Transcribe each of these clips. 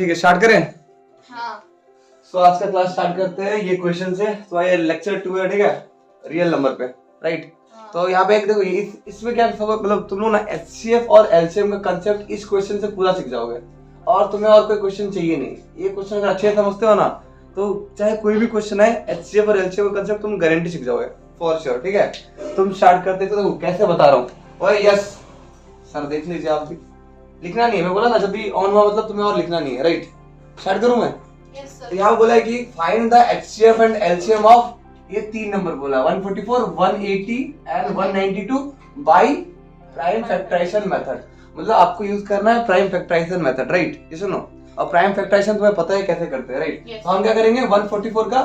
ठीक है, स्टार्ट करें। हाँ। सो आज का क्लास स्टार्ट करते हैं ये क्वेश्चन से। तो ये लेक्चर 2 है, ठीक है, रियल नंबर पे, राइट। तो यहाँ पे एक देखो, इसमें क्या सब मतलब तुम लोग ना एचसीएफ और एलसीएम का कंसेप्ट इस क्वेश्चन से पूरा सीख जाओगे और तुम्हें और कोई क्वेश्चन चाहिए नहीं। ये क्वेश्चन अगर अच्छे से समझते हो ना तो चाहे कोई भी क्वेश्चन है एचसीएफ और एलसीएम का कंसेप्ट तुम गारंटी सीख जाओगे फॉर श्योर, ठीक है। तुम स्टार्ट करते तो देखो कैसे बता रहा हूँ। और यस सर देख लीजिए, आप भी लिखना नहीं है, मैं बोला ना जब भी ऑन हुआ मतलब तुम्हें और लिखना नहीं है, राइट। स्टार्ट करूं मैं? Yes sir. तो यहाँ बोला है कि find the HCF and LCM of, ये 3 नंबर बोला, 144, 180 and 192 by prime factorisation method. मतलब आपको यूज करना है प्राइम फैक्टराइजेशन मेथड, राइट। ये सुनो, और प्राइम फैक्टराइजेशन तुम्हें पता है कैसे करते हैं, राइट। तो हम क्या करेंगे, 144 का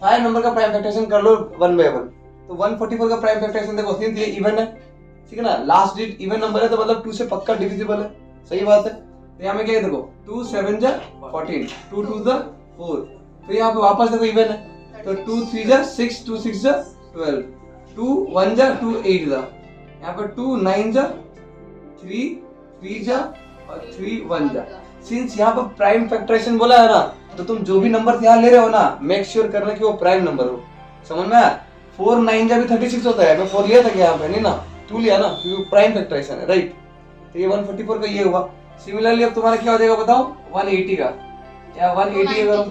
5 नंबर का प्राइम फैक्टराइजेशन कर लो 1 बाय 1। तो 144 का प्राइम फैक्टराइजेशन देखो, सिंस ये इवन है, ठीक है ना, लास्ट डिजिट इवन नंबर है तो मतलब 2 से पक्का डिविजिबल है, सही बात है। तो यहाँ में क्या है देखो, 2 7 जा 14, 2 2 जा 4, फिर यहाँ पे वापस देखो इवन है तो 2 3 जा 6, 2 6 जा 12, 2 1 जा 2 8 जा, यहाँ पे 2 9 जा 3 3 जा और 3 1 जा। सिंस यहाँ पर प्राइम फैक्टराइजेशन बोला है ना, तो तुम जो भी नंबर यहाँ ले रहे हो ना मेक श्योर करना कि वो प्राइम नंबर हो, समझ में आया। 4 9 जा भी 36 होता है, मैं 4 लिया था क्या यहाँ पे, नहीं ना 2 लिया ना क्योंकि प्राइम फैक्टराइजेशन है, राइट। तो ये 144 का ये हुआ। सिमिलरली अब तुम्हारा क्या हो जाएगा बताओ, 180 का, या 180 करो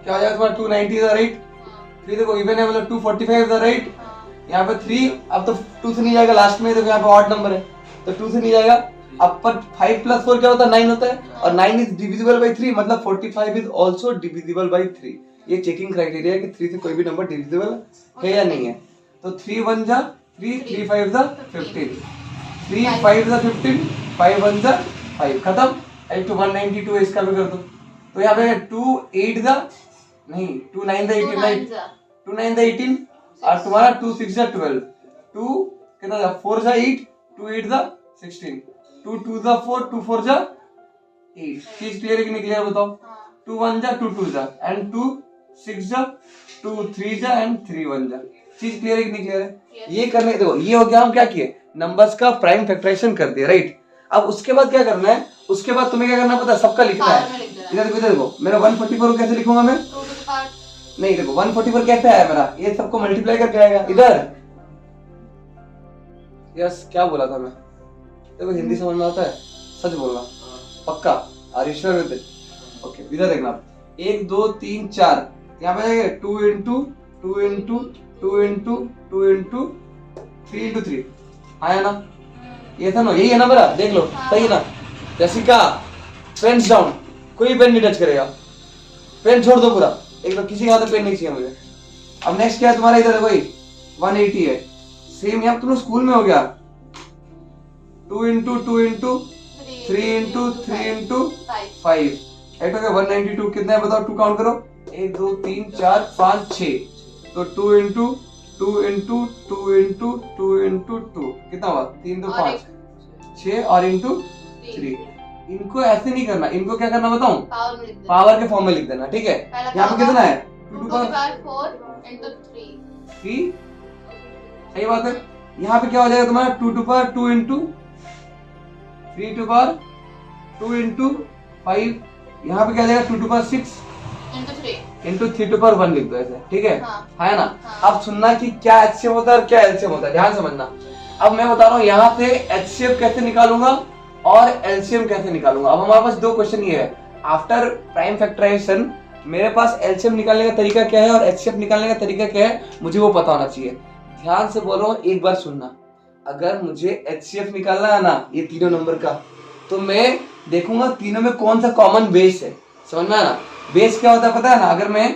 क्या हो जाएगा तुम्हारा 290 का, राइट। फिर देखो इवन है मतलब 245 का, राइट। यहाँ पे 3, अब तो 2 से नहीं जाएगा लास्ट में, देखो यहाँ पे ऑड नंबर है तो 2 से नहीं जाएगा। अब पर 5 + 4 क्या होता है, 9 होता है, और 9 इज डिविजिबल बाय 3, मतलब 45 इज आल्सो डिविजिबल बाय 3। ये चेकिंग क्राइटेरिया है कि 3 से कोई भी नंबर डिविजिबल है या नहीं है। तो 3 1 जा 3, 3 5 जा 15, 3 5 जा 15, 5 1 जा 5, खत्म। एक तो 192 है, इसका भी कर दो। तो यहाँ पे 2 8 जा नहीं 2 9 जा 18, 2 9 जा 18 और तुम्हारा 2 6 जा 12, 2 कितना जा 4 जा 8, 2 8 जा 16, 2 2 जा 4, 2 4 जा 8। चीज क्लियर है कि नहीं क्लियर बताओ। 2 1 जा 2 2 जा एंड 2 6 जा 2 3 जा एंड 3 1 जा। चीज क्लियर है कि नहीं क्लियर है। ये करने देखो, ये हो गया, हम क्या किए, नंबर्स का प्राइम फैक्टराइजेशन कर दिया, राइट। अब उसके बाद क्या करना है, उसके बाद तुम्हें क्या करना पता है, सबका लिखना है। इधर देखो मेरा 144 को कैसे लिखूंगा मैं, नहीं देखो 144 कैसे आया मेरा, ये सबको मल्टीप्लाई करके आएगा इधर। यस क्या बोला था मैं, देखो हिंदी समझ में आता है, सच बोलना पक्का, are you sure with it. Okay इधर देखना, 1 2 3 4, यहाँ पे 2 into 2 into 2 into 2 into 3 into 3 आया ना, ये था ना, यही है ना मेरा, देख लो सही है ना। जैसिका पेन डाउन, कोई पेन नहीं टच करेगा, पेन छोड़ दो पूरा, एक तो किसी का हाथ में पेन नहीं चाहिए मुझे। अब नेक्स्ट क्या है तुम्हारा, इधर देखो 180 है, सेम यहाँ तुम स्कूल में हो गया, 2 into 2 into 3 into 3 into 5, eight हो गया 192। कितना है बताओ, 2 काउंट करो, 1 2 3 4 5 6, तो 2 into 2 into 2 into 2 into 2 कितना हुआ, 3 2 5 6 और into 3। इनको ऐसे नहीं करना, इनको क्या करना बताऊं, पावर के फॉर्म में लिख देना, ठीक है। यहाँ पे कितना है 2 to power 4 into 3, सही बात है। यहाँ पे क्या हो जाएगा तुम्हारा 2 to power 2 into 3 to power 2 into 5, यहाँ पे क्या हो जाएगा 2 to power 6 into 3 to power 1 लिख दो ऐसे, ठीक है। है ना। अब सुनना कि क्या एचसीएफ होता है और क्या एलसीएम होता है, ध्यान समझना। अब मैं बता रहा हूँ यहाँ से एचसीएफ कैसे निकालूंगा और एलसीएम कैसे निकालूंगा। अब हमारे पास 2 क्वेश्चन ये है, आफ्टर प्राइम फैक्टराइजेशन मेरे पास एलसीएम निकालने का तरीका क्या है और एचसीएफ निकालने का तरीका क्या है, मुझे वो पता होना चाहिए। ध्यान से बोलो, एक बार सुनना। अगर मुझे एचसीएफ निकालना है ना ये तीनों नंबर का, तो मैं देखूंगा तीनों में कौन सा कॉमन बेस है, समझ में आना। बेस क्या होता है पता है ना, अगर मैं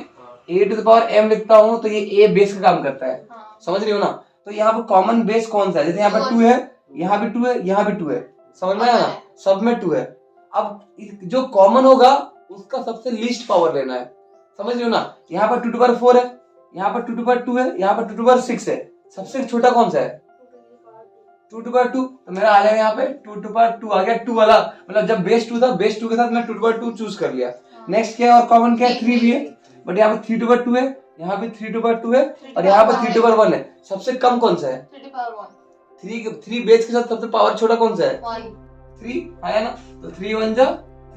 a to the power m लिखता हूँ तो ये a बेस का काम करता है, समझ रही हो ना। तो यहाँ पे कॉमन बेस कौन सा है, जैसे यहाँ पे 2 है, यहाँ भी 2 है, यहाँ भी 2 है, समझ में आया ना, सब में 2 है। अब जो कॉमन होगा उसका सबसे लीस्ट पावर लेना है, समझ रही हो ना। यहाँ पर 2 to power 4 है, यहाँ पर 2 to power 2 है, यहाँ पर 2 to power 6 है, सबसे छोटा कौन सा है 2 to power 2। तो मेरा आ जाएगा यहाँ पे 2 to power 2 आ गया, 2 वाला, मतलब जब बेस 2 था, बेस 2 के साथ मैं 2 to power 2 चूज कर लिया। नेक्स्ट क्या है और कॉमन क्या है, 3 भी है, बट यहाँ पे 3 to power 2 है, यहाँ पे 3 to power 2 है और यहाँ पे 3 to power 1 है। सबसे कम कौन सा है 3 to power 1, 3 बेस के साथ सबसे पावर छोटा कौन सा है 1, 3 आया ना। तो 3 1 जा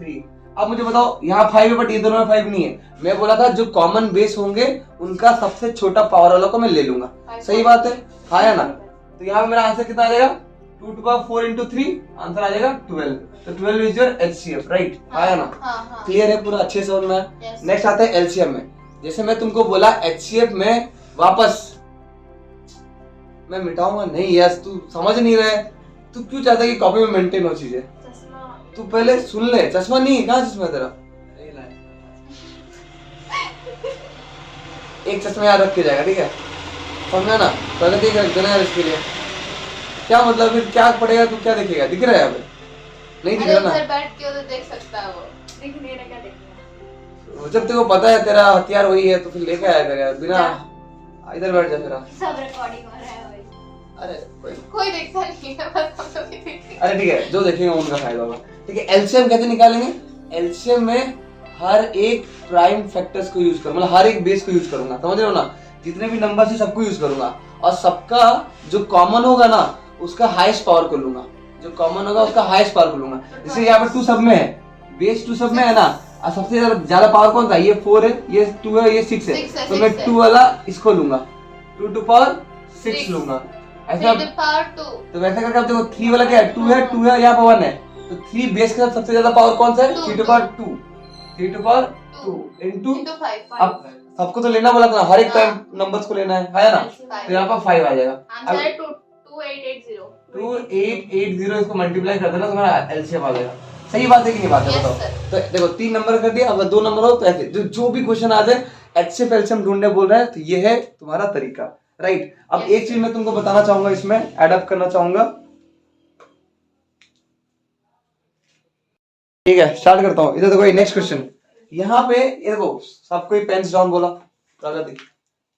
3, अब मुझे बताओ यहाँ 5 है बट ये दोनों में 5 नहीं है। मैं बोला था जो कॉमन बेस होंगे उनका सबसे छोटा पावर वाला को मैं ले लूंगा। सही बात है, हाँ या ना? तो यहाँ पे मेरा आंसर कितना आ जाएगा? 2 to the 4 into 3, आंसर आ जाएगा 12। तो 12 इज योर एचसीएफ, राइट? हाँ या ना? क्लियर है, पूरा अच्छे से समझ में आया। नेक्स्ट आते हैं एलसीएम में। जैसे मैं तुमको बोला एचसीएफ में वापस मैं मिटाऊंगा नहीं, यस तू समझ नहीं रहा है। तू क्यों चाहता है कि कॉपी में मेंटेन हो चीजें? तू पहले सुन ले। चश्मा नहीं है, कहाँ चश्मा है तेरा? एक चश्मा याद रख के जाएगा, ठीक है? समझा ना? पहले देख रख देना यार इसके लिए। क्या मतलब फिर क्या पड़ेगा? तू क्या देखेगा? दिख रहा है यहाँ पे? नहीं दिख रहा ना? बैठ के उधर देख सकता है वो। दिख नहीं रहा, क्या देखना? जब तेरे को पता है तेरा हथियार वही है तो फिर लेके आया कर यार, बिना इधर बैठ जा फिर। सब रिकॉर्डिंग हो रहा है भाई। अरे कोई देखता नहीं है, बस हम लोग ही देखेंगे। अरे ठीक है, जो देखेंगे उनका फायदा होगा। ठीक है, एलसीएम कैसे निकालेंगे? एलसीएम में हर एक प्राइम फैक्टर्स को यूज करूंगा, मतलब हर एक बेस को यूज करूंगा, समझ रहे हो ना? जितने भी नंबर है सबको यूज करूंगा और सबका जो कॉमन होगा ना उसका हाईएस्ट पावर को लूंगा। जो कॉमन होगा उसका हाईएस्ट पावर को लूंगा। जैसे यहाँ पे 2 सब में है, बेस 2 सब में है ना, और सबसे ज्यादा पावर कौन सा? ये 4 है, ये 2 है, ये 6 है, तो मैं 2 वाला इसको लूंगा, 2 to power 6 लूंगा। ऐसा तो वैसे करके आप देखो 3 वाला क्या है? 2 है, 2 है, यहाँ पे 1 है, तो 3 बेस के साथ सबसे ज्यादा पावर कौन सा है? 3 to power 2, 3 to power 2 into 5। अब सबको तो लेना बोला था, हर एक टाइम नंबर्स को लेना है ना? तो यहाँ पर 5 आ जाएगा। आंसर है 2880। 2880 इसको मल्टीप्लाई कर देना, तुम्हारा एलसीएम आ जाएगा। सही बात है कि नहीं बात है? बताओ। तो देखो 3 नंबर कर दिया, अब 2 नंबर हो तो ऐसे जो भी क्वेश्चन आ जाए एचसीएफ एलसीएम ढूंढने बोल रहा है तो ये है तुम्हारा तरीका, राइट? अब एक चीज मैं तुमको बताना चाहूंगा, इसमें एडअप करना चाहूंगा। ठीक है, स्टार्ट करता हूँ। इधर देखो नेक्स्ट क्वेश्चन, यहाँ पे ये देखो सबको पेन्स डाउन बोला, प्रगति।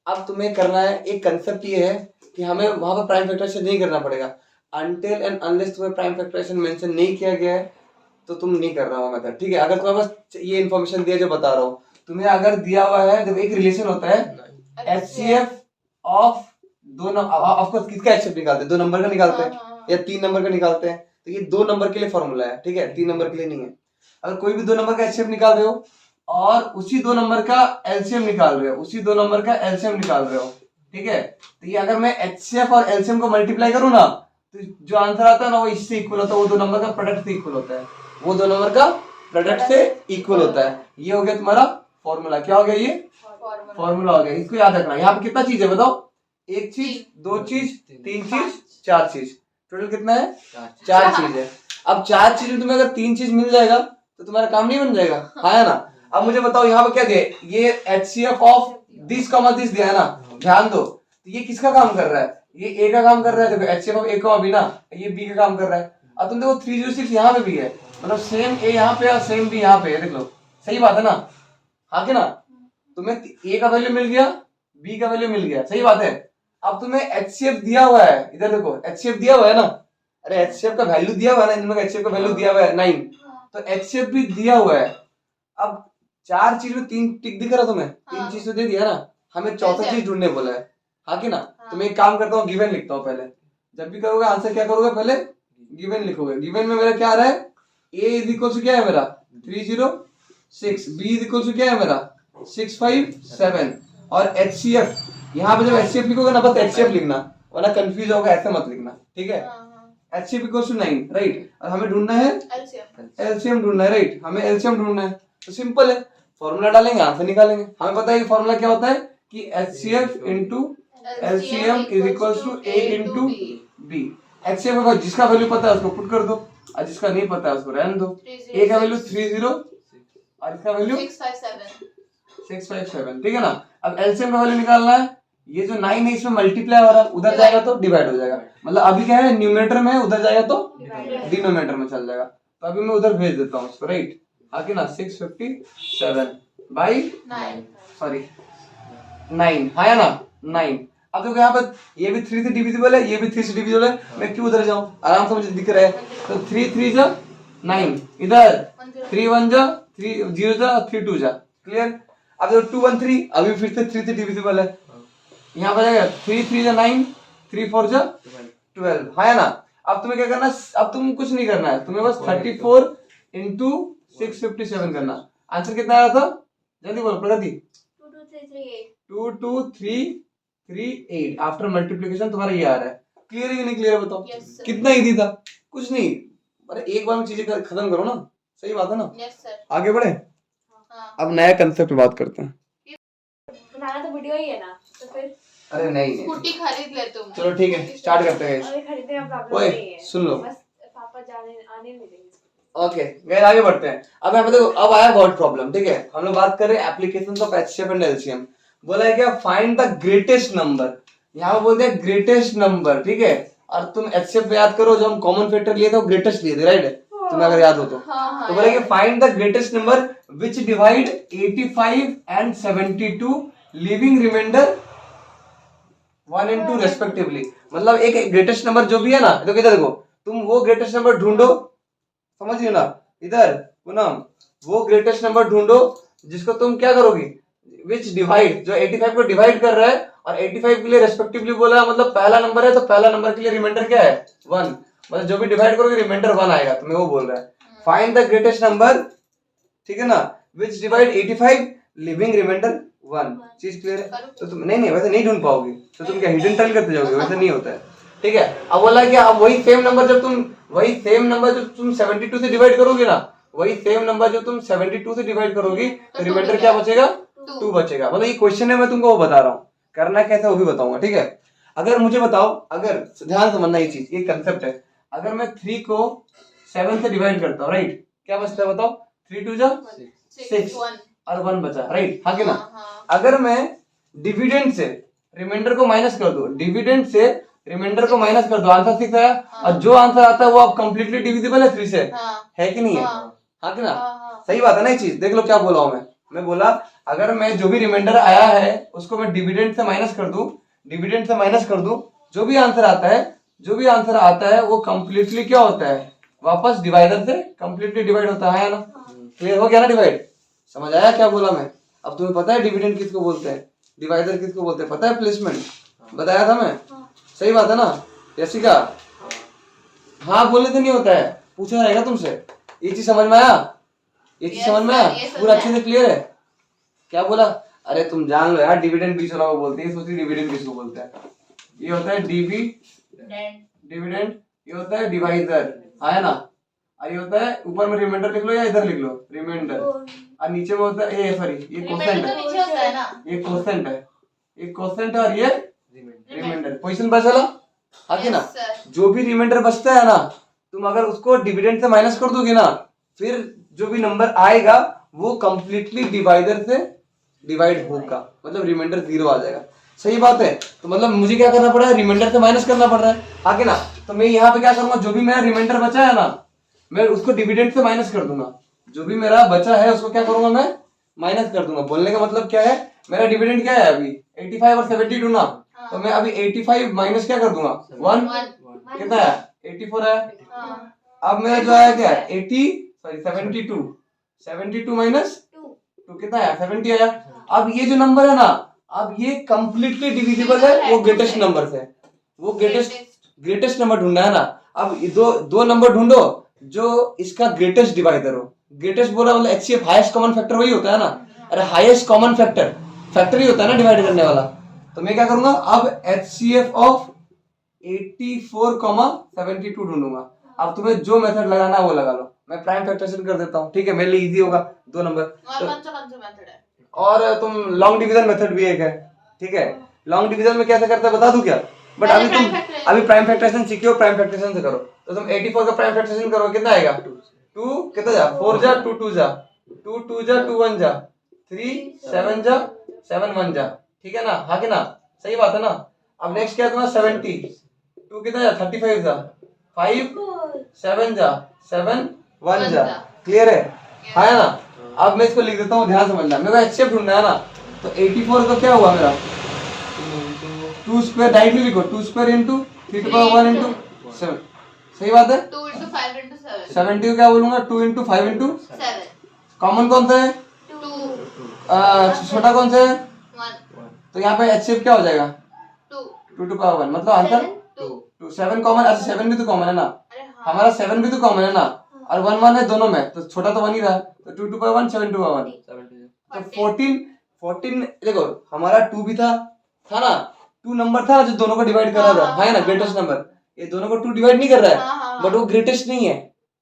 अब तुम्हें करना है, एक कंसेप्ट ये है कि हमें वहां पर प्राइम फैक्टराइजेशन नहीं करना पड़ेगा। अनटिल एंड अनलेस तुम्हें प्राइम फैक्टराइजेशन मेंशन नहीं किया गया है तो तुम नहीं कर रहा हो मेथड, ठीक है? अगर तुम्हें बस ये इन्फॉर्मेशन दिया जो बता रहा हूँ, तुम्हें अगर दिया हुआ है, जब एक रिलेशन होता है एचसीएफ ऑफ दो ऑफकोर्स किसका एचसीएफ निकालते हैं? 2 नंबर का निकालते हैं या 3 नंबर का निकालते हैं, तो ये 2 नंबर के लिए फॉर्मूला है, ठीक है? 3 नंबर के लिए नहीं है। अगर कोई भी 2 नंबर का एचसीएफ निकाल रहे हो और उसी 2 नंबर का एलसीएम निकाल रहे हो, उसी 2 नंबर का एलसीएम निकाल रहे हो, ठीक है? तो ये अगर मैं एचसीएफ और एलसीएम को मल्टीप्लाई करूं ना तो जो आंसर आता है ना वो इससे इक्वल होता है, वो 2 नंबर का प्रोडक्ट से इक्वल होता है, वो 2 नंबर का प्रोडक्ट से इक्वल होता है। ये हो गया तुम्हारा फॉर्मूला। क्या हो गया? ये फॉर्मूला हो गया। इसको याद रखना। यहाँ पे कितना चीज है बताओ? 1 चीज, 2 चीज, 3 चीज, 4 चीज, टोटल कितना है? 4 चीज है। अब 4 चीज में तुम्हें अगर 3 चीज मिल जाएगा तो तुम्हारा काम नहीं बन जाएगा, हाँ है ना? अब मुझे बताओ यहाँ पे क्या दिया? ये HCF of this comma this दिया है ना, ध्यान दो। तो ये किसका काम कर रहा है? ये ए का काम कर रहा है। देखो HCF of a comma b ना, ये बी का काम कर रहा है। अब तुम देखो 306 यहाँ पे भी है, मतलब सेम ए यहाँ पे और सेम बी यहाँ पे है, देख लो। सही बात है ना? हाँ कि ना? तुम्हें ए का वैल्यू मिल गया, बी का वैल्यू मिल गया, सही बात है। अब तुम्हें एचसीएफ दिया हुआ है, इधर देखो एचसीएफ दिया हुआ है ना, अरे एचसीएफ का वैल्यू दिया हुआ है ना, इनमें एचसीएफ का वैल्यू दिया हुआ है 9, तो एचसीएफ भी दिया हुआ है। अब 4 चीज में 3 टिक दिख रहा तुम्हें? 3 चीज तो दे दिया ना, हमें चौथा चीज ढूंढने बोला है, हाँ कि ना? तो मैं एक काम करता हूँ, गिवन लिखता हूँ पहले। जब भी करोगे आंसर क्या करोगे? पहले गिवन लिखोगे। गिवन में मेरा क्या आ रहा है? a इज इक्वल टू क्या है मेरा? 306, b इज इक्वल टू क्या है मेरा? 657, और एचसीएफ यहाँ पे जब एचसीएफ लिखोगे ना बस एचसीएफ लिखना, वरना कंफ्यूज होगा, ऐसे मत लिखना, ठीक है? HCF equal to 9, right? और हमें ढूंढना है एलसीएम ढूंढना है, राइट? हमें एलसीएम ढूंढना है, तो सिंपल है, फॉर्मूला डालेंगे, आंसर निकालेंगे। हमें पता है कि फॉर्मूला क्या होता है कि HCF into LCM is equal to a into b। HCF का जिसका वैल्यू पता है उसको पुट कर दो और जिसका नहीं पता है उसको रहने दो। a का वैल्यू 30 और इसका वैल्यू 657, ठीक है ना? अब एलसीएम का वैल्यू निकालना है। ये जो 9 है इसमें मल्टीप्लाई हो रहा है, उधर जाएगा तो डिवाइड हो जाएगा, मतलब अभी क्या है न्यूमरेटर में, उधर जाएगा तो डिनोमिनेटर में चल जाएगा। तो अभी मैं उधर भेज देता हूँ उसको, राइट? हाँ कि ना? 657 बाई 9, हाँ या ना? 9। अब देखो यहाँ पर ये भी 3 से डिविजिबल है, ये भी 3 से डिविजिबल है, मैं क्यों उधर जाऊँ? आराम से मुझे दिख रहा है। तो 3 3 जा 9, इधर 3 1 जा 3 0 जा 3 2 जा, क्लियर? अब देखो 2 1 3, अभी फिर से 3 से डिविजिबल है, यहाँ पर जाएगा 3 3 जा 9, 3 4 जा 12, हाँ या ना? अब तुम्हें क्या करना है? अब तुम कुछ नहीं करना है, तुम्हें बस 34 इंटू 657 करना। आंसर कितना आया था, जल्दी बोलो प्रगति। 22338 आफ्टर मल्टीप्लिकेशन तुम्हारा ये आ रहा है। क्लियर है कि नहीं क्लियर है बताओ? Yes, sir. कितना इजी था, कुछ नहीं, अरे एक बार में चीजें खत्म करो ना, सही बात है ना। Yes sir. आगे बढ़े, हाँ। अब नया कंसेप्ट बात करते हैं। बनाना तो वीडियो ही है ना, तो फिर अरे नहीं स्कूटी खरीद ले तुम। चलो ठीक है स्टार्ट करते हैं। अरे खरीदने का प्रॉब्लम ओए नहीं है, सुन लो, बस पापा आने नहीं देंगे। ओके गैस आगे बढ़ते हैं। अब यहाँ पे देखो, अब आया वर्ड प्रॉब्लम, ठीक है। हम लोग बात कर रहे हैं applications of HCF and LCM. बोला है क्या, फाइंड द ग्रेटेस्ट नंबर। यहाँ पे बोलते हैं ग्रेटेस्ट नंबर, ठीक है। और तुम एचसीएफ में याद करो, जो हम कॉमन फैक्टर लिए थे वो ग्रेटेस्ट लिए थे, राइट, तुम्हें अगर याद हो तो। तो बोला कि find the greatest number which divide 85 and 72 leaving remainder 1 and 2 respectively. मतलब एक ग्रेटेस्ट नंबर जो भी है ना, तो किधर देखो, तुम वो ग्रेटेस्ट नंबर ढूंढो, समझ रहे हो ना, इधर पूनम, वो ग्रेटेस्ट नंबर ढूंढो जिसको तुम क्या करोगी, विच डिवाइड, जो 85 को डिवाइड कर रहा है और 85 के लिए रेस्पेक्टिवली बोला, मतलब पहला नंबर है तो पहला नंबर के लिए रिमाइंडर क्या है 1, मतलब जो भी डिवाइड करोगे रिमाइंडर 1 आएगा, तुम्हें वो बोल रहा है। फाइंड द ग्रेटेस्ट नंबर, ठीक है ना, विच डिवाइड 85 लिविंग रिमाइंडर 1। चीज क्लियर है? तो तुम नहीं वैसे नहीं ढूंढ पाओगे, तो तुम क्या हिडन टर्न करते जाओगे, वैसे नहीं होता है, ठीक है। अब बोला कि अब वही सेम नंबर जो तुम 72 से डिवाइड करोगे ना, वही सेम नंबर जो तुम 72 से डिवाइड करोगी तो रिमाइंडर क्या बचेगा, 2 बचेगा। मतलब ये क्वेश्चन है, मैं तुमको वो बता रहा हूँ, करना कैसे वो भी बताऊंगा, ठीक है। अगर मुझे बताओ, अगर ध्यान समझना ये चीज, ये कंसेप्ट है, अगर मैं 3 को 7 से डिवाइड करता हूँ, राइट, क्या बचता है बताओ, 3 2 जा 6 और 1 बचा, राइट, हाँ कि ना। अगर मैं डिविडेंड से रिमाइंडर को माइनस कर दूं, डिविडेंड से रिमाइंडर को माइनस कर दो, आंसर 6 आया। और जो आंसर आता है वो अब कंप्लीटली डिविजिबल है 3 से, है कि नहीं है, हाँ कि ना। सही बात है ना ये चीज, देख लो क्या बोला हूं मैं बोला अगर मैं जो भी रिमाइंडर आया है उसको मैं डिविडेंड से माइनस कर दूं, डिविडेंड से माइनस कर दूं, जो भी आंसर आता है वो कंप्लीटली क्या होता है, वापस डिवाइडर से कंप्लीटली डिवाइड होता है ना। क्लियर हो गया ना डिवाइड, समझ आया क्या बोला मैं। अब तुम्हें पता है डिविडेंड किसको बोलते हैं, डिवाइडर किसको बोलते हैं, पता है, प्लेसमेंट बताया था मैं, सही बात है ना जैसिका। हाँ बोलने से नहीं होता है, पूछा रहेगा तुमसे। ये चीज समझ में आया, ये चीज समझ में आया, पूरा अच्छे से क्लियर है। क्या बोला, अरे तुम जान लो यार, डिविडेंड बीच वाला को बोलते हैं, सोचिए डिविडेंड किसको बोलते हैं, ये होता है डिविडेंड, ये होता है डिवाइडर, है ना। और ये होता है, ऊपर में रिमाइंडर लिख लो या इधर लिख लो रिमाइंडर, और नीचे में होता है ये, सॉरी ये कोसेंट है, ये कोसेंट है, ये कोसेंट है और ये रिमाइंडर। पोजीशन बचा ला, आगे ना, जो भी रिमाइंडर बचता है ना, तुम अगर उसको डिविडेंड से माइनस कर दोगे ना, फिर जो भी नंबर आएगा वो कंप्लीटली डिवाइडर से डिवाइड होगा, मतलब रिमाइंडर 0 आ जाएगा। सही बात है, तो मतलब मुझे क्या करना पड़ा है, रिमाइंडर से माइनस करना पड़ रहा है, आगे ना। तो मैं यहाँ पे क्या करूंगा, जो भी मेरा रिमाइंडर बचा है ना, मैं उसको डिविडेंड से माइनस कर दूंगा, जो भी मेरा बचा है उसको क्या करूंगा, मैं माइनस कर दूंगा। बोलने का मतलब क्या है, मेरा डिविडेंड क्या है अभी 85 और 72 ना, तो मैं अभी 85 माइनस क्या कर दूंगा 1, कितना है 84 है। अब मेरा जो आया क्या है 72 माइनस 2 कितना है 70 आया। अब ये जो नंबर है ना, अब ये कंप्लीटली डिविजिबल है वो ग्रेटेस्ट नंबर से, वो ग्रेटेस्ट नंबर ढूंढना है ना। अब दो नंबर ढूंढो जो इसका ग्रेटेस्ट डिवाइडर हो। ग्रेटेस्ट बोला मतलब एचसीएफ हाईएस्ट कॉमन फैक्टर वही होता है ना, अरे हाईएस्ट कॉमन फैक्टर ही होता है ना डिवाइड करने वाला। तो मैं क्या करूंगा, अब एचसीएफ ऑफ 84,72 ढूंढूंगा। अब तुम्हें जो मेथड लगाना है वो लगा लो, मैं प्राइम फैक्टराइजेशन कर देता हूँ, ठीक है, मेरे लिए इजी होगा 2 नंबर। और तुम लॉन्ग डिवीजन मेथड भी एक है, ठीक है। लॉन्ग डिवीजन में कैसे करते हैं बता दूं क्या, बट अभी तुम प्राइम फैक्टराइजेशन सीखो, प्राइम फैक्टराइजेशन से करो। तो तुम 84 का प्राइम फैक्टराइजेशन करो, कितना आएगा 2 कितना जा 4 जा 2 2 जा 2 2 जा 2 1 जा 3 7 जा 7 1 जा, ठीक है ना, हाँ कि ना, सही बात है ना। अब नेक्स्ट क्या है तुम्हारा 70 2 कितना जा 35 जा 5 7 जा 7 1 जा, क्लियर है, हाँ ना। अब मैं इसको लिख देता हूँ, ध्यान समझना, मेरे को एचसीएफ ढूंढना है ना। तो 84 का क्या हुआ मेरा 2 स्क्वायर, डायरेक्टली लिखो 2 square into 3 to power 1 into 7, सही बात है। 2 into 5 into 7 70 को क्या बोलूंगा 2 इंटू 5 इंटू 7, कॉमन कौन सा है 2 छोटा कौन सा है 1 तो यहाँ पे एचसीएफ क्या हो जाएगा 2 2 टू पावर 1, मतलब आंसर 2 7 कॉमन, अच्छा 7 भी तो कॉमन है ना, हमारा 7 भी तो कॉमन है ना। और 1 1 है दोनों में, तो छोटा तो 1 ही रहा, तो 2 2 1 7 2 1, तो 14 देखो हमारा 2 भी था ना, 2 नंबर था जो दोनों को डिवाइड कर रहा था, है ना, ग्रेटेस्ट नंबर। ये दोनों को 2 डिवाइड नहीं कर रहा है, बट वो ग्रेटेस्ट नहीं है,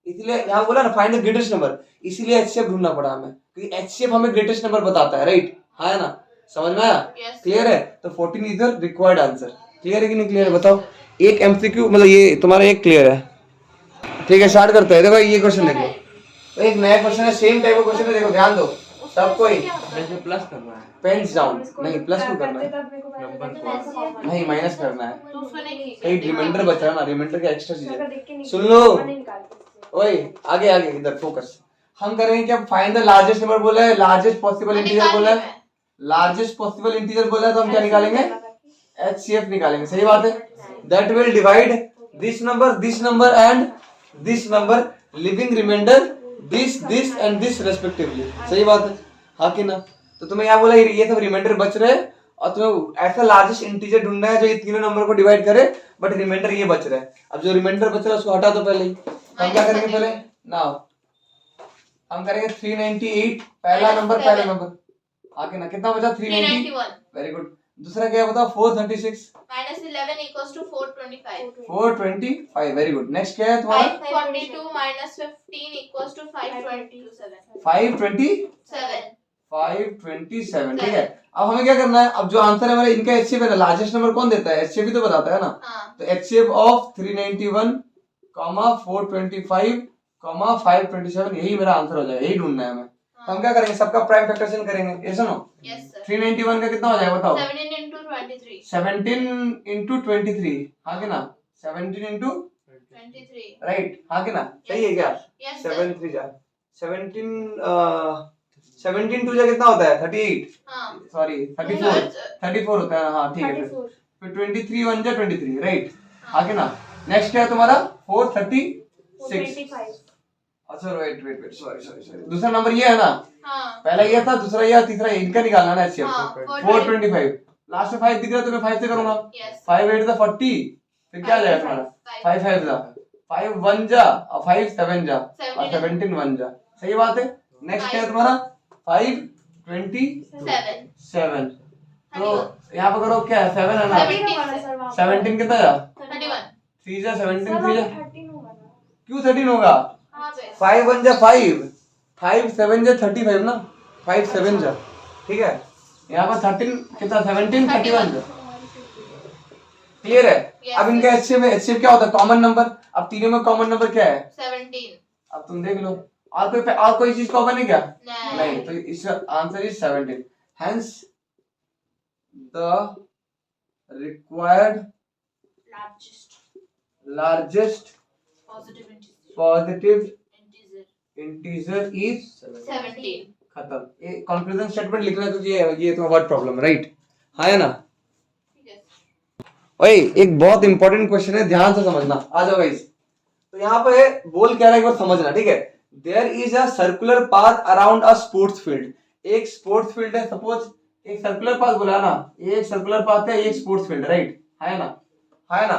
इसलिए यहाँ बोला ना फाइंड द ग्रेटेस्ट नंबर, इसीलिए एचसीएफ ढूंढना पड़ा हमें, क्योंकि एचसीएफ हमें ग्रेटेस्ट नंबर बताता है, राइट, है ना, समझ में आया, क्लियर है। तो 14 is the required answer, clear है कि नहीं क्लियर है बताओ। एक एमसीक्यू मतलब ये तुम्हारा एक क्लियर है, ठीक है, स्टार्ट करते हैं। देखो ये क्वेश्चन देखो, तो एक नया क्वेश्चन है, सेम टाइप का क्वेश्चन है, देखो ध्यान दो सबको ही, प्लस करना है, पेन्स डाउन, नहीं प्लस क्यों करना है, नहीं माइनस करना है, एक रिमाइंडर बच रहा ना, रिमाइंडर का एक्स्ट्रा चीज है, सुन लो, ओए आगे आगे इधर फोकस। हम करेंगे क्या, फाइंड द लार्जेस्ट नंबर बोला है, लार्जेस्ट पॉसिबल इंटीजर बोला है, लार्जेस्ट पॉसिबल इंटीजर बोला है, तो हम क्या निकालेंगे, एचसीएफ निकालेंगे, सही बात है। That will divide this number and this number, leaving remainder this and this respectively, सही बात है, हाँ कि ना। तो तुम्हें यहाँ बोला ये सब रिमाइंडर बच रहे हैं, और तुम्हें ऐसा लार्जेस्ट इंटीजर ढूंढना है जो ये तीनों नंबर को डिवाइड करे, बट रिमाइंडर ये बच रहा है। अब जो रिमाइंडर बच रहा है उसको हटा दो पहले ही, हम क्या करेंगे पहले ना, हम करेंगे 398, पहला नंबर, आगे ना कितना बचा, 390, वेरी गुड। दूसरा क्या बताओ, 436 -11 equals to 425. 425, very good. Next क्या है तुम्हारा, 542 minus 15 equals to 527. 527, ठीक है। अब हमें क्या करना है, अब जो आंसर है हमारा इनका एचसीएफ है ना, लार्जेस्ट नंबर कौन देता है, एचसीएफ ही तो बताता है ना, तो एचसीएफ ऑफ 391, 425, 527, यही मेरा आंसर हो जाएगा, यही ढूंढना है हमें। तो हम क्या करेंगे, सबका प्राइम फैक्टराइजेशन करेंगे, ये सुनो, 391 का कितना हो जाएगा बताओ, 17 into 23. 17 into 23, हाँ कि ना, 17 into 23. राइट, हाँ कि ना, सही है क्या, Yes, sir. 7 3 जा 17 2 जा कितना होता है, 38, हाँ. सॉरी 34 होता है, हाँ ठीक है, फिर 23 1 जा 23, राइट, हाँ कि ना। नेक्स्ट क्या है तुम्हारा, 436, अच्छा वेट सॉरी, दूसरा नंबर ये है ना, हाँ. पहला ये था, दूसरा ये, तीसरा ये, इनका निकालना है ना एचसीएफ, हाँ, 425, लास्ट में 5 दिख रहा है तो मैं 5 से करूंगा, Yes. 5 8 जा 40, फिर क्या आ जाएगा तुम्हारा, 5 5 जा 5 1 जा और 5 7 जा और 17 1 जा, सही बात है। नेक्स्ट क्या है तुम्हारा, 5 27, तो यहाँ पर करो क्या है, 7 है ना, 17 कितना जा, 31. 3 जा 17 3 जा, क्यों 13 होगा, हाँ बे. 5 1 जा 5 7 जा 35 ना, 5 7 जा, ठीक है। यहाँ पर 13 कितना, 17 31 जा, क्लियर है। Yes, अब इनका एचसीएफ क्या होता है, कॉमन नंबर, अब तीनों में कॉमन नंबर क्या है, 17. अब तुम देख लो, और कोई चीज कॉमन है क्या, नहीं. नहीं, तो इसका answer is 17, hence the required largest Positive integer. Positive Integer. Integer is 17. खत्म। ये कंक्लूजन स्टेटमेंट लिखना है, तो ये तुम्हारा वर्ड प्रॉब्लम, राइट, हाँ है ना। Yes. ओए एक बहुत इंपॉर्टेंट क्वेश्चन है, ध्यान से समझना, आ जाओ गाइस। तो यहाँ पे बोल क्या रहा है एक बार समझना, ठीक है। There is a circular path around a sports field, एक स्पोर्ट्स फील्ड है, सपोज एक सर्कुलर पाथ बोला ना, ये एक सर्कुलर पाथ है, ये एक स्पोर्ट्स फील्ड, राइट, है ना, है ना।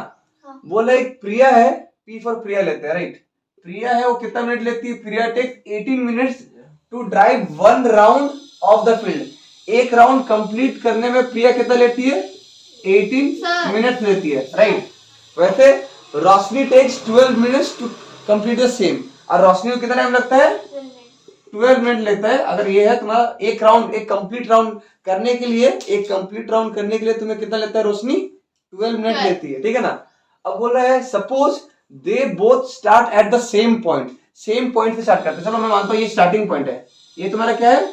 बोला एक प्रिया है, पी फॉर प्रिया लेते हैं, राइट, प्रिया है, वो कितना मिनट लेती है, Priya takes 18 minutes to drive 1 round of the field, एक राउंड कंप्लीट करने में प्रिया कितना लेती है, 18 मिनट्स लेती है, राइट। वैसे Roshni takes 12 minutes to complete the same, और रोशनी को कितना टाइम लगता है, 12 मिनट लेता है। अगर ये है तुम्हारा एक राउंड, एक कंप्लीट राउंड करने के लिए, तुम्हें कितना लेता है रोशनी, 12 मिनट लेती है, ठीक है ना। अब बोल रहा है suppose they both start at the same point, same point से स्टार्ट करते हैं, चलो मैं मानता हूँ ये स्टार्टिंग पॉइंट है, ये तुम्हारा क्या है,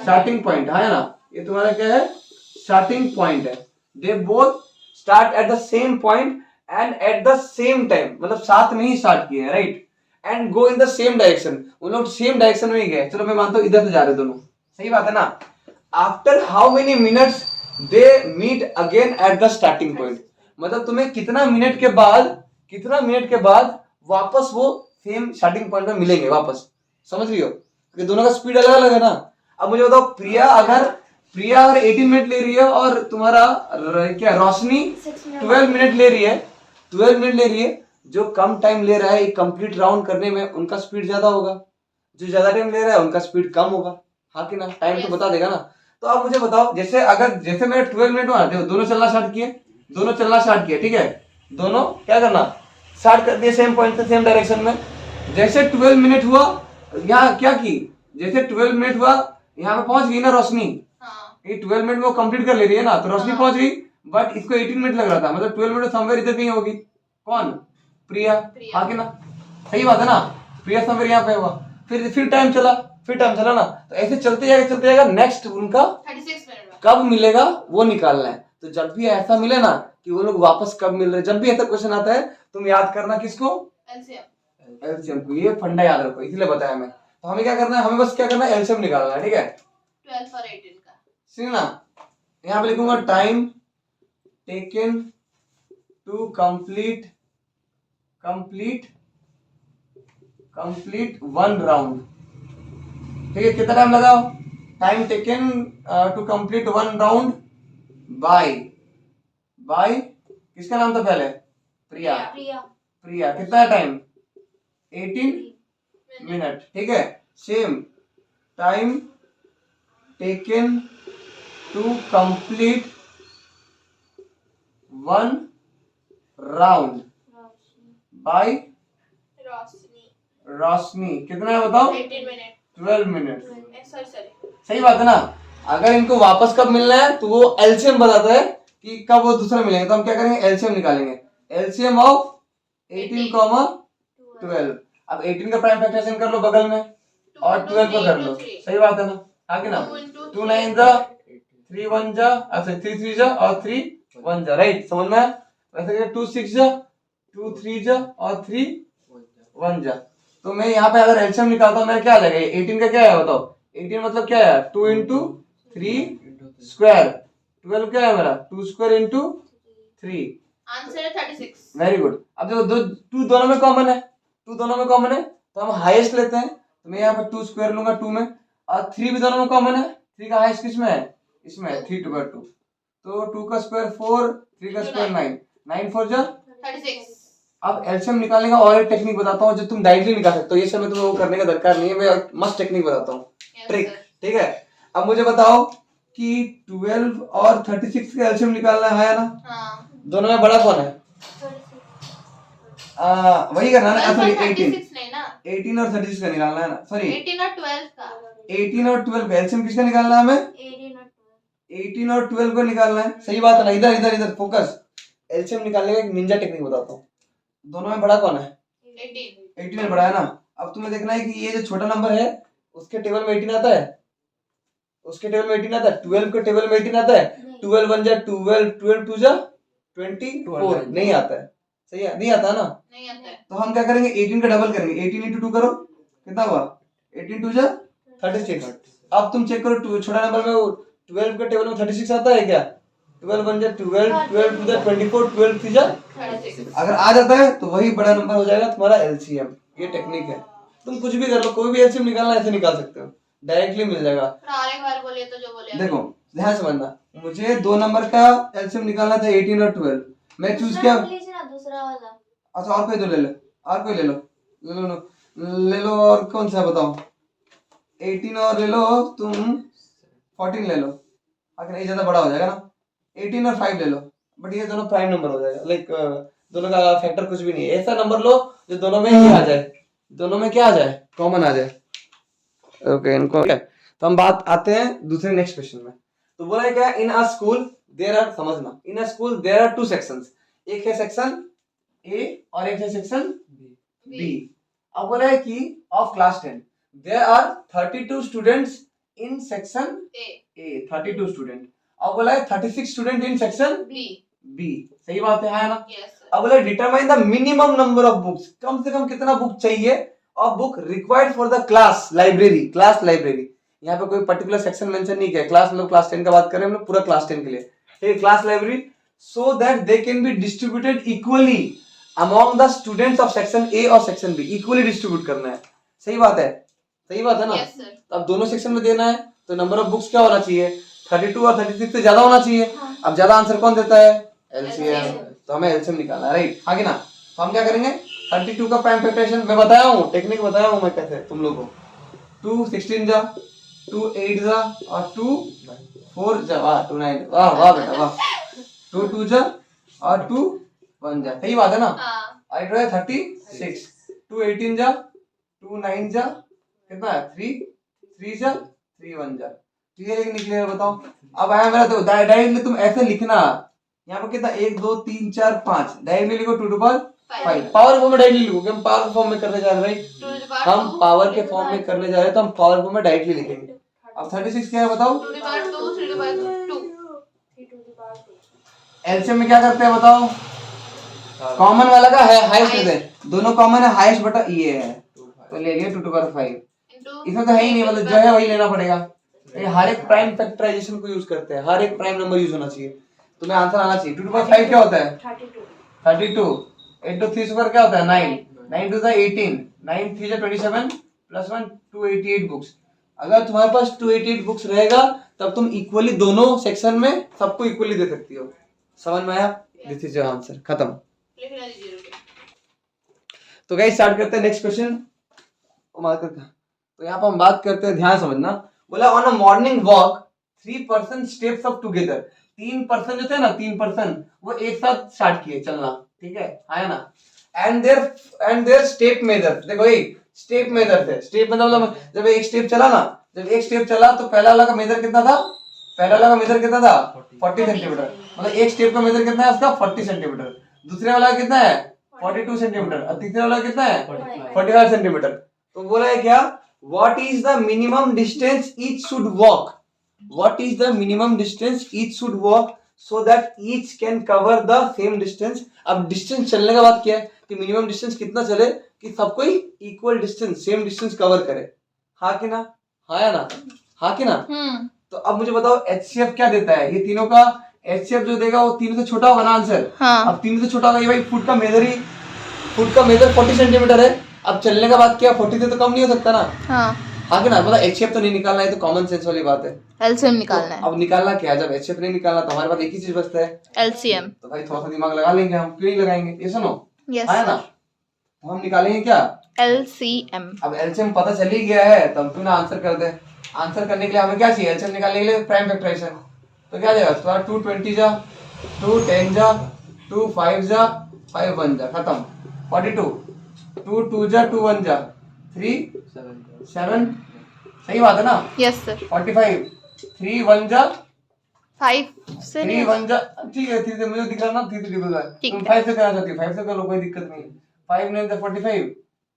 स्टार्टिंग पॉइंट, है ना, ये तुम्हारा क्या है, स्टार्टिंग पॉइंट है। They both start at the same point and at the same time, मतलब साथ में ही स्टार्ट किए, right, and go in the same direction, उन लोग सेम डायरेक्शन में ही गए, चलो मैं मानता हूँ इधर से जा रहे दोनों, सही बात है ना। After how many minutes they meet again at the starting point, मतलब तुम्हें कितना मिनट के बाद वापस वो सेम स्टार्टिंग पॉइंट में मिलेंगे वापस, समझ रही हो, क्योंकि दोनों का स्पीड अलग अलग है ना। अब मुझे बताओ प्रिया अगर 18 मिनट ले रही है और तुम्हारा क्या रोशनी 12 मिनट ले रही है, जो कम टाइम ले रहा है एक कंप्लीट राउंड करने में उनका स्पीड ज्यादा होगा, जो ज्यादा टाइम ले रहा है उनका स्पीड कम होगा। हाँ कि ना, टाइम तो Yes. बता देगा ना। तो अब मुझे बताओ, जैसे मैंने 12 मिनट में आते हो, दोनों चलना स्टार्ट किए, ठीक है, दोनों क्या करना स्टार्ट कर दिए सेम पॉइंट से, सेम डायरेक्शन में। जैसे 12 मिनट हुआ, यहाँ क्या की, जैसे 12 मिनट हुआ यहाँ पे पहुंच गई ना रोशनी, हाँ। ये 12 मिनट में वो कंप्लीट कर ले रही है ना, तो रोशनी हाँ। पहुंच गई। बट इसको 18 मिनट लग रहा था, मतलब 12 मिनट समवेयर इधर कहीं होगी। कौन? प्रिया। हाँ कि ना, सही बात है ना, प्रिया समवेयर यहाँ पे होगा। फिर टाइम चला ना, तो ऐसे चलते जाएगा। नेक्स्ट उनका 36 मिनट में कब मिलेगा वो निकालना है। तो जब भी ऐसा मिले ना कि वो लोग वापस कब मिल रहे, जब भी ऐसा क्वेश्चन आता है तुम याद करना किसको, एलसीएम को। ये फंडा याद रखो, इसलिए बताया मैं। तो हमें क्या करना है, हमें बस क्या करना है, एलसीएम निकालना है, ठीक है। 12 और 18 का सुनिए ना, यहाँ पे लिखूंगा time taken to complete one round, ठीक है। कितना टाइम लगाओ, time taken to complete one round by किसका नाम था पहले, प्रिया। कितना टाइम, 18 मिनट, ठीक है। Same time taken to complete one round by Roshni, कितना है बताओ, 18 मिनट 12 मिनट। सॉरी सही बात है ना। अगर इनको वापस कब मिलना है तो वो एलसीएम बताता है कि कब वो दूसरा मिलेंगे, तो हम क्या करेंगे, एलसीएम निकालेंगे। LCM of 18, 12। अब 18 का प्राइम फैक्टराइजेशन कर लो बगल में, और 12 को कर लो, सही बात है ना। आगे ना, 2 9 जा, 3 1 जा, अच्छा 3 3 जा और 3 1 जा, राइट, समझ में। वैसे 2 6 जा, 2 3 जा और 3 1 जा। तो मैं यहाँ पे अगर एलसीएम निकालता हूँ, मेरा क्या आ जाएगा, 18 का क्या है बताओ, 18 मतलब क्या है, 2 इंटू 3 स्क्वायर, 12 क्या है मेरा, 2 स्क्वायर इंटू 3, आंसर है 36। Very good. अब देखो 2 दोनों में कॉमन है, तो हम हाईएस्ट लेते हैं, तो मैं यहाँ पर 2 स्क्वायर लूंगा 2 में, और 3 भी दोनों में कॉमन है, 3 का हाईएस्ट किसमें है, इसमें है, 3 2 का 2, तो 2 का स्क्वायर 4, 3 का स्क्वायर 9, 9 4 जा 36। अब एलसीएम निकालने का और एक टेक्निक बताता हूँ जो तुम डायरेक्टली निकाल सकते हो, ये सब में तुम्हें वो करने का दरकार नहीं है, मैं मस्त टेक्निक बताता हूँ, ट्रिक, ठीक है। अब मुझे बताओ कि 12 और 36 का एलसीएम निकालना है ना। हाँ। दोनों में बड़ा कौन है, वही करना है ना, सॉरी 18 और 36 का निकालना है ना, सॉरी 18 और 12 का 18 और 12 का एलसीएम किसका निकालना है हमें, 18 और 12 को निकालना है, सही बात है ना। इधर फोकस, एलसीएम निकालने का एक निंजा टेक्निक बताता हूँ। दोनों में बड़ा कौन है, 18 में बड़ा है ना। अब तुम्हें देखना है कि ये जो छोटा नंबर है उसके टेबल में 18 आता है, 12 के टेबल में 18 आता है, 12 1 जा 12, 12 2 जा 24, नहीं आता है, सही है, नहीं आता ना, नहीं आता है। तो हम क्या करेंगे, 18 का डबल करेंगे, 18 इंटू 2 करो, कितना हुआ, 18 2 जा 36। अब तुम चेक करो छोटा नंबर में 12 के टेबल में 36 आता है क्या, 12 1 जा 12, 12 2 जा 24, 12 3 जा 36। अगर आ जाता है तो वही बड़ा नंबर हो जाएगा तुम्हारा एलसीएम। ये टेक्निक है, तुम कुछ भी कर लो, कोई भी एलसीएम निकालना ऐसे निकाल सकते हो, डायरेक्टली मिल जाएगा। और एक बार बोलिए तो जो बोले देखो ध्यान से समझना, मुझे 2 नंबर का एलसीएम निकालना था 18 और 12, मैं चूज किया, दूसरा वाला, अच्छा और कोई तो ले लो, और कोई ले लो और कौन सा बताओ, 18 और ले लो तुम, 14 ले लो, अगर ये ज्यादा बड़ा हो जाएगा ना, 18 और 5 ले लो, बट ये दोनों प्राइम नंबर हो जाएगा, लाइक दोनों का फैक्टर कुछ भी नहीं है, ऐसा नंबर लो जो दोनों में ही आ जाए, दोनों में क्या आ जाए, कॉमन आ जाए, ओके इनको। तो हम बात आते हैं दूसरे नेक्स्ट क्वेश्चन में। तो बोला है क्या, in a school there are, समझना, in a school there are 2 sections, एक है सेक्शन ए और एक है सेक्शन बी। अब बोला है कि of class 10 there are 32 students in section A, 32 student. अब बोला है 36 स्टूडेंट इन सेक्शन बी, सही बात है ना। अब बोला determine the minimum number of books, कम से कम कितना बुक चाहिए और book required for the class library. यहाँ पे कोई पर्टिकुलर सेक्शन मेंशन नहीं किया, क्लास मतलब क्लास 10 का बात करें हम लोग, पूरा क्लास 10 के लिए, ठीक है, class library, so that they can be distributed equally among the students of section A और सेक्शन बी, इक्वली डिस्ट्रीब्यूट करना है, सही बात है ना। तो अब दोनों सेक्शन में देना है तो नंबर ऑफ बुक्स क्या होना चाहिए, 32 और 36 से ज्यादा होना चाहिए। अब ज्यादा आंसर कौन देता है, एलसीएम, तो हमें एलसीएम निकालना है, राइट, आगे ना। तो हम क्या करेंगे 32 का प्राइम फैक्टराइजेशन मैं बताया हूँ, टेक्निक बताया हूँ मैं कैसे तुम लोगों को। 2 16 जा, 2 8 जा और 2 4 जा, वाह 2 9, वाह वाह बेटा वाह, 2 2 जा और 2 1 जा, सही बात है ना। हाँ। आई है 36, 2 18 जा, 2 9 जा, कितना है 3 3 जा 3 1 जा, क्लियर है कि नहीं क्लियर बताओ। अब आया मेरा, तो डायरेक्टली तुम ऐसे लिखना, यहाँ पर कितना 1 2 3 4 5, डायरेक्टली लिखो 2 टू पावर 5, पावर फॉर्म में डायरेक्टली लिखो, हम पावर फॉर्म में करने जा रहे हैं राइट, हम पावर के फॉर्म में करने जा रहे हैं तो हम पावर फॉर्म में डायरेक्टली लिखेंगे। अब 36 क्या है बताओ, 2 to the power 2, 3 to the power 2, LCM में क्या करते हैं बताओ, कॉमन वाला का है हाईएस्ट लेते हैं, दोनों कॉमन है, हाईएस्ट बटा ये है तो ले लिया 2 टू पावर 5, इसमें तो है ही नहीं, मतलब जो है वही लेना पड़ेगा। ये हर एक प्राइम फैक्टराइजेशन को यूज करते हैं, हर एक प्राइम नंबर यूज होना चाहिए, तुम्हें आंसर आना चाहिए। 2 टू पावर 5 क्या होता है 32, 8 टू 3 स्क्वायर क्या होता है 9, 9 टू 18, 9 3 जा 27 प्लस 1 288 बुक्स। अगर तुम्हारे पास 288 बुक्स रहेगा तब तुम इक्वली दोनों सेक्शन में सबको इक्वली दे सकती हो। समझ में आया, दिस इज योर आंसर, खत्म। लिखना दीजिए रुके। तो गाइस स्टार्ट करते हैं नेक्स्ट क्वेश्चन। तो यहाँ पर हम बात करते हैं, ध्यान समझना, बोला on a morning walk 3 person steps up together, 3 person जो थे ना 3 पर्सन वो एक साथ स्टार्ट किए चलना, ठीक है आया ना, एंड देयर स्टेप मेजर, देखो ये स्टेप मेजर थे, स्टेप मतलब जब एक स्टेप चला ना, जब एक स्टेप चला तो पहला वाला का मेजर कितना था, पहला वाला का मेजर कितना था 40 सेंटीमीटर, मतलब एक स्टेप का मेजर कितना है उसका 40 सेंटीमीटर, दूसरे वाला कितना है 42 सेंटीमीटर और तीसरे वाला कितना है 45 सेंटीमीटर। तो बोला है क्या, what is the minimum distance each should walk, what is the minimum distance each should walk so that each can cover the same distance. अब डिस्टेंस चलने का बात क्या है कि मिनिमम डिस्टेंस कितना चले कि सबको ही equal distance same distance cover करे, हाँ कि ना, हाँ या ना, हाँ कि ना। तो अब मुझे बताओ एचसीएफ क्या देता है, ये तीनों का एचसीएफ जो देगा वो तीनों से छोटा होगा ना आंसर, हाँ। अब तीनों से छोटा होगा, ये भाई फुट का मेजर 40 सेंटीमीटर है, अब चलने का बात क्या 40 से तो कम नहीं हो सकता ना, हाँ कि ना, मतलब एचसीएफ तो नहीं निकालना है, तो कॉमन सेंस वाली बात है, एलसीएम निकालना है। अब निकालना क्या है, जब एचसीएफ नहीं निकालना तो हमारे पास एक ही चीज बचता है एलसीएम, तो भाई थोड़ा सा दिमाग लगा लेंगे हम, क्यों नहीं लगाएंगे, ये सुनो है ना, तो हम निकालेंगे क्या एलसीएम। अब एलसीएम पता चल ही गया है तो हम क्यों ना आंसर कर दे, आंसर करने के लिए हमें क्या चाहिए, एलसीएम निकालने के लिए प्राइम फैक्टराइजेशन, तो क्या जाएगा तो 2 20 जा, 2 10 जा, 2 5 जा, 5 1 जा, खत्म 42, 2 2 जा, 2 1 जा, 3 7, सही बात है ना, यस सर, 45, 3 1 जा 5 से 3 1 जा, ठीक है 3 से मुझे दिख रहा ना, 3 से दिख रहा है, तुम 5 से करना चाहती हो 5 से कर लो, कोई दिक्कत नहीं है, 5 9 जा 45,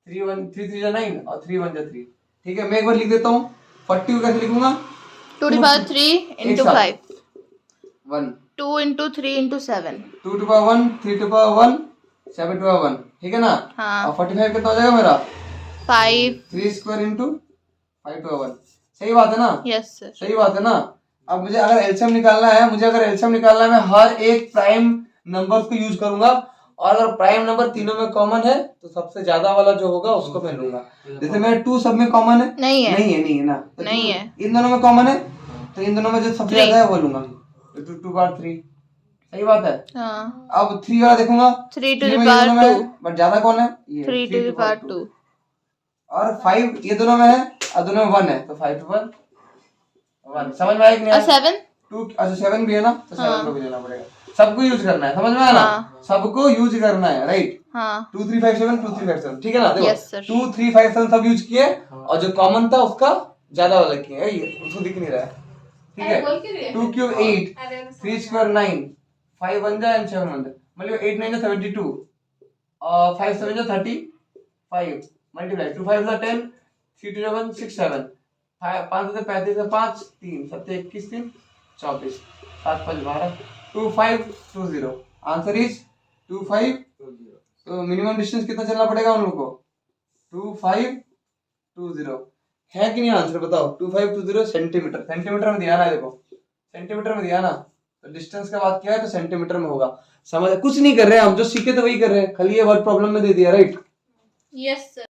3 1 3 3 जा 9 और 3 1 जा 3, ठीक है। मैं एक बार लिख देता हूँ 40 को कैसे लिखूंगा, 2 to the power 3 into 5 1, 2 into 3 into 7, 2 to the power 1, 3 to the power 1, 7 to the power 1, ठीक है ना, हाँ। और 45 कितना हो जाएगा मेरा 5, 3 square into 5 to the power 1, सही बात है ना, यस सर, सही बात है ना। अब मुझे अगर एलसीएम निकालना है, मैं हर एक प्राइम नंबर को यूज करूंगा, और अगर प्राइम नंबर तीनों में कॉमन है तो सबसे ज्यादा वाला जो होगा उसको मैं लूंगा, जैसे मेरा 2 सब में कॉमन है, नहीं है ना, तो नहीं है, इन दोनों में कॉमन है तो इन दोनों में जो सबसे ज्यादा है वो लूंगा, तो 2 बार 3, सही बात है, हाँ। अब 3 वाला देखूंगा 3 to the power 2, बट ज्यादा कौन है ये 3 to the power 2, और 5 ये दोनों में है और दोनों में 1 है, तो 5 to 1, समझ में आया कि नहीं, और 7 2, अच्छा 7 भी है ना, तो 7 को भी लेना पड़ेगा, सबको यूज करना है, समझ में आया ना, सबको यूज करना है राइट, 2 3 5 7 2 3 5 7, ठीक है ना, देखो 2 3 5 7 सब यूज किए और जो कॉमन था उसका ज्यादा वाला किए, ये उसको दिख नहीं रहा है, ठीक है, 2 क्यूब 8, 3 स्क्वायर 9, 5 1 जा एंड 7 1 जा, मतलब 8 9 जा 72 और 5 7 जा 35, मल्टीप्लाई 2 5 जा 10, 3 2 जा 1 6 7, 5 से 35 से 5 3 7 से 21 3 24 7 5 12, 2 5 2 0, आंसर इज 2 5 2 0। तो मिनिमम डिस्टेंस कितना चलना पड़ेगा उन लोगों को 2 5 2 0, है कि नहीं आंसर बताओ, 2 5 2 0 सेंटीमीटर, सेंटीमीटर में दिया ना, देखो सेंटीमीटर में दिया ना, तो डिस्टेंस का बात क्या है तो सेंटीमीटर में होगा, समझ कुछ नहीं कर रहे हम, जो सीखे तो वही कर रहे हैं, खाली ये वर्ड प्रॉब्लम में दे दिया राइट, यस सर।